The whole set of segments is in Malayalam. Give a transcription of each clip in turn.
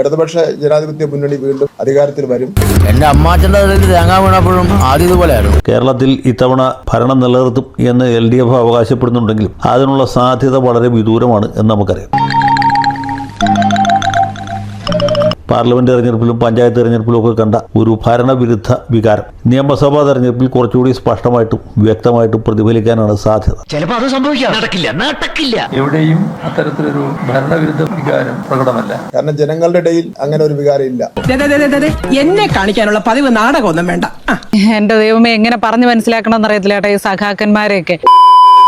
ഇടതുപക്ഷ ജനാധിപത്യ മുന്നണി വീണ്ടും അധികാരത്തിൽ വരും. എന്റെ അമ്മാച്ചന്റെ തേങ്ങ വീണപ്പോഴും ആദ്യം ഇതുപോലെയായിരുന്നു. കേരളത്തിൽ ഇത്തവണ ഭരണം നിലനിർത്തും എന്ന് LDF അവകാശപ്പെടുന്നുണ്ടെങ്കിലും അതിനുള്ള സാധ്യത വളരെ വിദൂരമാണ് എന്ന് നമുക്കറിയാം. പാർലമെന്റ് തെരഞ്ഞെടുപ്പിലും പഞ്ചായത്ത് തെരഞ്ഞെടുപ്പിലും ഒക്കെ കണ്ട ഒരു ഭരണവിരുദ്ധ വികാരം നിയമസഭാ തെരഞ്ഞെടുപ്പിൽ കുറച്ചുകൂടി സ്പഷ്ടമായിട്ടും വ്യക്തമായിട്ടും പ്രതിഫലിക്കാനാണ് സാധ്യത. ചിലപ്പോൾ അത് സംഭവിക്കാം. നടക്കില്ല. എവിടെയും അത്തരത്തിലൊരു ഭരണവിരുദ്ധ വികാരം പ്രകടമല്ല. കാരണം ജനങ്ങളുടെ ഇടയിൽ അങ്ങനെ ഒരു വികാരം ഇല്ല. എന്നെ കാണിക്കാനുള്ള പതിവ് നാടകമൊന്നും വേണ്ട. എന്റെ ദൈവമേ, എങ്ങനെ പറഞ്ഞു മനസ്സിലാക്കണം എന്നറിയത്തില്ല കേട്ടോ ഈ സഖാക്കന്മാരെയൊക്കെ.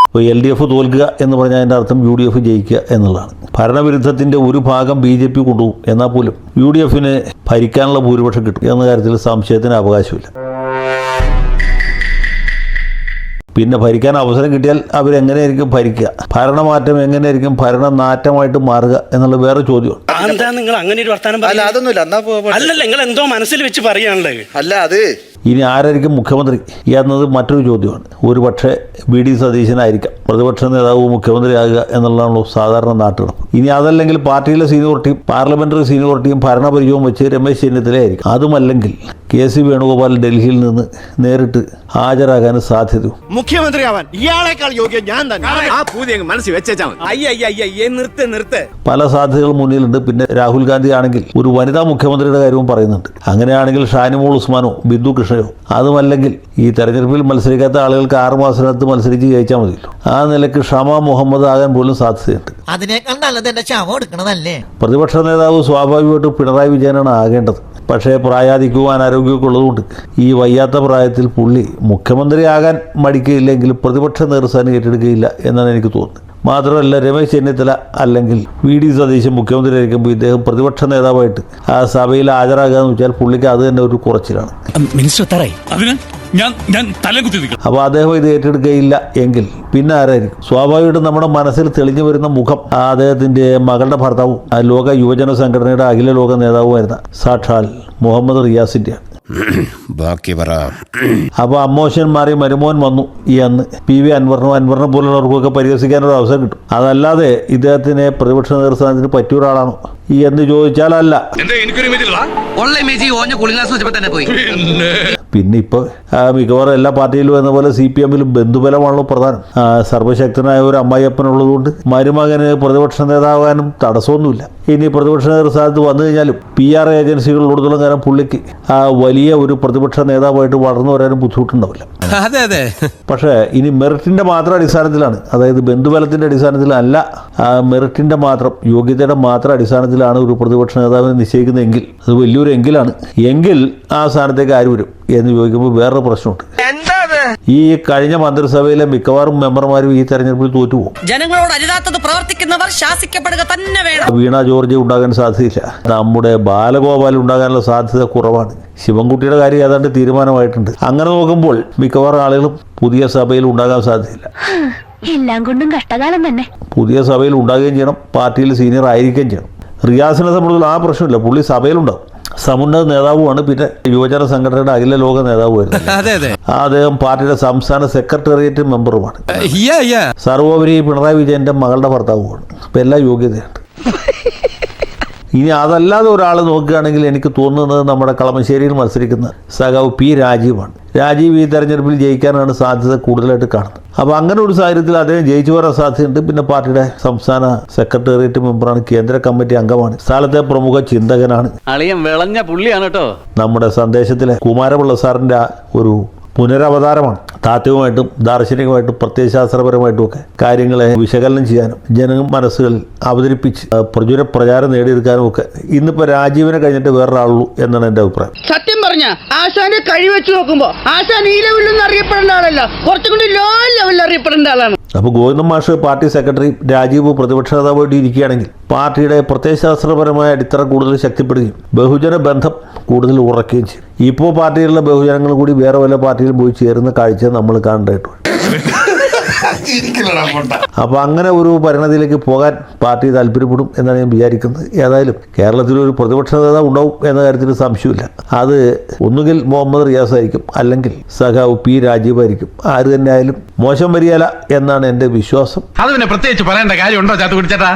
ഇപ്പോൾ LDF തോൽക്കുക എന്ന് പറഞ്ഞാൽ അതിൻ്റെ അർത്ഥം UDF ജയിക്കുക എന്നുള്ളതാണ്. ഭരണവിരുദ്ധത്തിൻ്റെ ഒരു ഭാഗം BJP കൊണ്ടുപോകും, എന്നാൽ പോലും UDFന് ഭരിക്കാനുള്ള ഭൂരിപക്ഷം കിട്ടും എന്ന കാര്യത്തിൽ സംശയത്തിന് അവകാശമില്ല. പിന്നെ ഭരിക്കാൻ അവസരം കിട്ടിയാൽ അവരെങ്ങനെയായിരിക്കും ഭരിക്കുക, ഭരണമാറ്റം എങ്ങനെയായിരിക്കും ഭരണനാറ്റമായിട്ട് മാറുക എന്നുള്ള വേറെ ചോദ്യമാണ്. നിങ്ങൾ അങ്ങനെ ഒരു വർത്താനം അല്ലല്ല, നിങ്ങൾ എന്തോ മനസ്സിൽ വെച്ച് പറയാനുള്ളത് അല്ല. അത് ഇനി ആരായിരിക്കും മുഖ്യമന്ത്രി എന്നത് മറ്റൊരു ചോദ്യമാണ്. ഒരു പക്ഷേ VD സതീശനായിരിക്കാം പ്രതിപക്ഷ നേതാവ് മുഖ്യമന്ത്രിയാകുക എന്നുള്ളതാണല്ലോ സാധാരണ നാട്ടുനടപ്പ്. ഇനി അതല്ലെങ്കിൽ പാർട്ടിയിലെ സീനിയോറിറ്റിയും പാർലമെന്ററി സീനിയോറിറ്റിയും ഭരണപരിചയവും വെച്ച് രമേശ് ചെന്നിത്തലയായിരിക്കും. അതുമല്ലെങ്കിൽ KC വേണുഗോപാൽ ഡൽഹിയിൽ നിന്ന് നേരിട്ട് ഹാജരാകാൻ സാധ്യതയും. മുഖ്യമന്ത്രിയാവാൻ ഇയാളെക്കാൾ യോഗ്യം ഞാൻ തന്നെ. ആ പൂതി മനസ്സിൽ വെച്ചാൽ നിർത്ത്. പല സാധ്യതകൾ മുന്നിലുണ്ട്. പിന്നെ രാഹുൽ ഗാന്ധി ആണെങ്കിൽ ഒരു വനിതാ മുഖ്യമന്ത്രിയുടെ കാര്യവും പറയുന്നുണ്ട്. അങ്ങനെയാണെങ്കിൽ ഷാനിമോൾ ഉസ്മാനോ ബിന്ദു കൃഷ്ണയോ, അതുമല്ലെങ്കിൽ ഈ തെരഞ്ഞെടുപ്പിൽ മത്സരിക്കാത്ത ആളുകൾക്ക് 6 മാസത്തിനകത്ത് മത്സരിച്ച് ജയിച്ചാൽ മതിയല്ലോ. ആ നിലയ്ക്ക് ഷമ മുഹമ്മദ് ആകാൻ പോലും സാധ്യതയുണ്ട്. പ്രതിപക്ഷ നേതാവ് സ്വാഭാവികമായിട്ടും പിണറായി വിജയനാണ് ആകേണ്ടത്. പക്ഷേ പ്രായാധിക്യവും അനാരോഗ്യമൊക്കെ ഉള്ളതുകൊണ്ട് ഈ വയ്യാത്ത പ്രായത്തിൽ പുള്ളി മുഖ്യമന്ത്രിയാകാൻ മടിക്കുകയില്ലെങ്കിലും പ്രതിപക്ഷ നേതൃസ്ഥാനം ഏറ്റെടുക്കുകയില്ല എന്നാണ് എനിക്ക് തോന്നുന്നത്. മാത്രമല്ല, രമേശ് ചെന്നിത്തല അല്ലെങ്കിൽ VD സതീശൻ മുഖ്യമന്ത്രി ആയിരിക്കുമ്പോൾ ഇദ്ദേഹം പ്രതിപക്ഷ നേതാവായിട്ട് ആ സഭയിൽ ഹാജരാകുക എന്ന് വെച്ചാൽ പുള്ളിക്ക് അത് തന്നെ ഒരു കുറച്ചിലാണ്. അപ്പോൾ അദ്ദേഹം ഇത് ഏറ്റെടുക്കുകയില്ല എങ്കിൽ പിന്നെ ആരായിരിക്കും? സ്വാഭാവികമായിട്ടും നമ്മുടെ മനസ്സിൽ തെളിഞ്ഞു വരുന്ന മുഖം അദ്ദേഹത്തിൻ്റെ മകളുടെ ഭർത്താവും ലോക യുവജന സംഘടനയുടെ അഖില ലോക നേതാവുമായിരുന്ന സാക്ഷാൽ മുഹമ്മദ് റിയാസിൻ്റെയാണ്. അപ്പോൾ അമ്മോശൻ മാറി മരുമോൻ വന്നു എന്ന് PV അൻവറിനെ പോലുള്ളവർക്കൊക്കെ പരിഹസിക്കാനൊരു അവസരം കിട്ടും. അതല്ലാതെ ഇദ്ദേഹത്തിന് പ്രതിപക്ഷ നേതൃസ്ഥാനത്തിന് പറ്റിയ ഒരാളാണോ എന്ന് ചോദിച്ചാൽ അല്ല. പിന്നെ ഇപ്പോൾ മിക്കവാറും എല്ലാ പാർട്ടിയിലും എന്ന പോലെ CPM-ലും ബന്ധുബലമാണല്ലോ പ്രധാനം. സർവശക്തനായ ഒരു അമ്മായിയപ്പനുള്ളതുകൊണ്ട് മരുമകന് പ്രതിപക്ഷ നേതാവാനും തടസ്സമൊന്നുമില്ല. ഇനി പ്രതിപക്ഷ നേതൃസ്ഥാനത്ത് വന്നു കഴിഞ്ഞാലും PR ഏജൻസികളിലോടത്തോളം കാലം പുള്ളിക്ക് വലിയ ഒരു പ്രതിപക്ഷ നേതാവായിട്ട് വളർന്നു വരാനും ബുദ്ധിമുട്ടുണ്ടാവില്ല. പക്ഷേ ഇനി മെറിറ്റിൻ്റെ മാത്രം അടിസ്ഥാനത്തിലാണ്, അതായത് ബന്ധുബലത്തിൻ്റെ അടിസ്ഥാനത്തിലല്ല, മെറിറ്റിൻ്റെ മാത്രം യോഗ്യതയുടെ മാത്രം അടിസ്ഥാനത്തിലാണ് ഒരു പ്രതിപക്ഷ നേതാവിനെ നിശ്ചയിക്കുന്നതെങ്കിൽ അത് വലിയൊരു എങ്കിൽ ആ സ്ഥാനത്തേക്ക് ആര് വരും എന്ന് ചോദിക്കുമ്പോൾ വേറൊരു പ്രശ്നമുണ്ട്. ഈ കഴിഞ്ഞ മന്ത്രിസഭയിലെ മിക്കവാറും മെമ്പർമാരും ഈ തെരഞ്ഞെടുപ്പിൽ തോറ്റുപോകും. ജനങ്ങളോട് അരുതാത്തത് പ്രവർത്തിക്കുന്നവർ ശാസിക്കപ്പെടുക തന്നെ വേണം. വീണ ജോർജ് ഉണ്ടാകാൻ സാധ്യതയില്ല. നമ്മുടെ ബാലഗോപാൽ ഉണ്ടാകാനുള്ള സാധ്യത കുറവാണ്. ശിവൻകുട്ടിയുടെ കാര്യം ഏതാണ്ട് തീരുമാനമായിട്ടുണ്ട്. അങ്ങനെ നോക്കുമ്പോൾ മിക്കവാറും ആളുകളും പുതിയ സഭയിൽ ഉണ്ടാകാൻ സാധ്യതയില്ല. എല്ലാം കൊണ്ടും കഷ്ടകാലം തന്നെ. പുതിയ സഭയിൽ ഉണ്ടാകുകയും ചെയ്യണം, പാർട്ടിയിൽ സീനിയർ ആയിരിക്കുകയും ചെയ്യണം. റിയാസിനെ സംബന്ധിച്ചുള്ള ആ പ്രശ്നമില്ല, പുള്ളി സഭയിലുണ്ടാവും, സമുന്നത നേതാവുമാണ്, പിന്നെ യുവജന സംഘടനയുടെ അഖില ലോക നേതാവുമായിരുന്നു. അദ്ദേഹം പാർട്ടിയുടെ സംസ്ഥാന സെക്രട്ടേറിയറ്റ് മെമ്പറുമാണ്. സർവോപരി പിണറായി വിജയന്റെ മകളുടെ ഭർത്താവുമാണ്. ഇപ്പം എല്ലാ യോഗ്യതയുണ്ട്. ഇനി അതല്ലാതെ ഒരാൾ നോക്കുകയാണെങ്കിൽ എനിക്ക് തോന്നുന്നത് നമ്മുടെ കളമശ്ശേരിയിൽ മത്സരിക്കുന്ന സഖാവ് P. രാജീവാണ്. രാജീവ് ഈ തെരഞ്ഞെടുപ്പിൽ ജയിക്കാനാണ് സാധ്യത കൂടുതലായിട്ട് കാണുന്നത്. അപ്പോൾ അങ്ങനെ ഒരു സാഹചര്യത്തിൽ അദ്ദേഹം ജയിച്ചു വരാൻ സാധ്യതയുണ്ട്. പിന്നെ പാർട്ടിയുടെ സംസ്ഥാന സെക്രട്ടേറിയറ്റ് മെമ്പറാണ്, കേന്ദ്ര കമ്മിറ്റി അംഗമാണ്, സ്ഥലത്തെ പ്രമുഖ ചിന്തകനാണ്. വിളഞ്ഞ പുള്ളിയാണ് കേട്ടോ. നമ്മുടെ സന്ദേശത്തിലെ കുമാരപിള്ള സാറിൻ്റെ ഒരു പുനരവതാരമാണ്. താത്വികമായിട്ടും ദാർശനികമായിട്ടും പ്രത്യയശാസ്ത്രപരമായിട്ടും ഒക്കെ കാര്യങ്ങളെ വിശകലനം ചെയ്യാനും ജന മനസ്സുകളിൽ അവതരിപ്പിച്ച് പ്രചാരം നേടിയെടുക്കാനും ഒക്കെ ഇന്നിപ്പോൾ രാജീവിനെ കഴിഞ്ഞിട്ട് വേറൊരാളുള്ളൂ എന്നാണ് എൻ്റെ അഭിപ്രായം. സത്യം പറഞ്ഞ ആശാന്റെ കഴി വെച്ച് നോക്കുമ്പോ ആശാൻ ഈ ലെവലിലൊന്നും അറിയപ്പെടേണ്ട ആളല്ല, കുറച്ചും കൂടി ലോ ലെവലിൽ അറിയപ്പെടേണ്ട ആളാണ്. അപ്പോൾ ഗോവിന്ദൻ മാഷ് പാർട്ടി സെക്രട്ടറി, രാജീവ് പ്രതിപക്ഷ നേതാവായിട്ട് ഇരിക്കുകയാണെങ്കിൽ പാർട്ടിയുടെ പ്രത്യയശാസ്ത്രപരമായ അടിത്തറ കൂടുതൽ ശക്തിപ്പെടുകയും ബഹുജന ബന്ധം കൂടുതൽ ഉറക്കുകയും ചെയ്യും. ഇപ്പോൾ പാർട്ടിയിലുള്ള ബഹുജനങ്ങൾ കൂടി വേറെ വല്ല പാർട്ടിയിലും പോയി ചേരുന്ന കാഴ്ച നമ്മൾ കാണേണ്ടതായിട്ടുണ്ട്. അപ്പോൾ അങ്ങനെ ഒരു പരിണതിയിലേക്ക് പോകാൻ പാർട്ടി താല്പര്യപ്പെടും എന്നാണ് ഞാൻ വിചാരിക്കുന്നത്. ഏതായാലും കേരളത്തിലൊരു പ്രതിപക്ഷ നേതാവ് ഉണ്ടാവും എന്ന കാര്യത്തിൽ സംശയമില്ല. അത് ഒന്നുകിൽ മുഹമ്മദ് റിയാസ് ആയിരിക്കും, അല്ലെങ്കിൽ സഖാവ് P. രാജീവ് ആയിരിക്കും. ആര് തന്നെ ആയാലും മോശം വരികയില്ല എന്നാണ് എൻ്റെ വിശ്വാസം. അത് പിന്നെ പ്രത്യേകിച്ച് പറയേണ്ട കാര്യമുണ്ടോ ചാത്തുകുടി ചേട്ടാ?